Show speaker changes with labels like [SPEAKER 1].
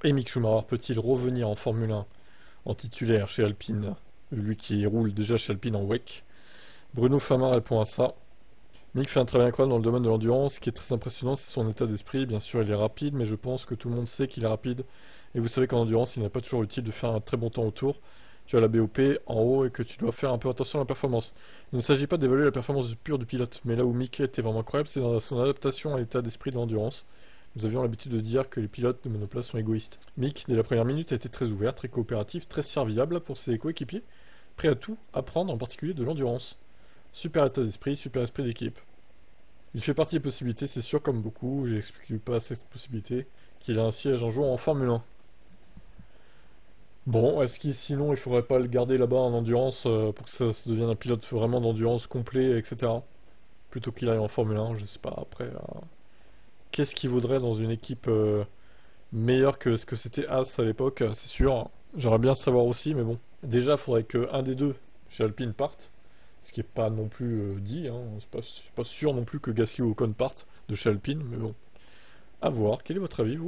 [SPEAKER 1] Et Mick Schumacher peut-il revenir en Formule 1 en titulaire chez Alpine, lui qui roule déjà chez Alpine en WEC? Bruno Fama répond à ça. Mick fait un travail incroyable dans le domaine de l'endurance. Ce qui est très impressionnant, c'est son état d'esprit. Bien sûr, il est rapide, mais je pense que tout le monde sait qu'il est rapide. Et vous savez qu'en endurance, il n'est pas toujours utile de faire un très bon temps autour. Tu as la BOP en haut et que tu dois faire un peu attention à la performance. Il ne s'agit pas d'évaluer la performance pure du pilote, mais là où Mickey était vraiment incroyable, c'est dans son adaptation à l'état d'esprit de l'endurance. Nous avions l'habitude de dire que les pilotes de monoplace sont égoïstes. Mick, dès la première minute, a été très ouvert, très coopératif, très serviable pour ses coéquipiers, prêt à tout apprendre, en particulier de l'endurance. Super état d'esprit, super esprit d'équipe. Il fait partie des possibilités, c'est sûr, comme beaucoup, j'exclus pas cette possibilité, qu'il a un siège un jour en Formule 1. Bon, est-ce qu'il sinon il faudrait pas le garder là-bas en endurance pour que ça devienne un pilote vraiment d'endurance complet, etc. Plutôt qu'il aille en Formule 1, je sais pas, après. Qu'est-ce qu'il vaudrait dans une équipe meilleure que ce que c'était As à l'époque, c'est sûr. J'aimerais bien savoir aussi, mais bon. Déjà, il faudrait qu'un des deux chez Alpine parte. Ce qui est pas non plus dit, hein. C'est pas sûr non plus que Gasly ou Ocon partent de chez Alpine, mais bon. À voir. Quel est votre avis, vous?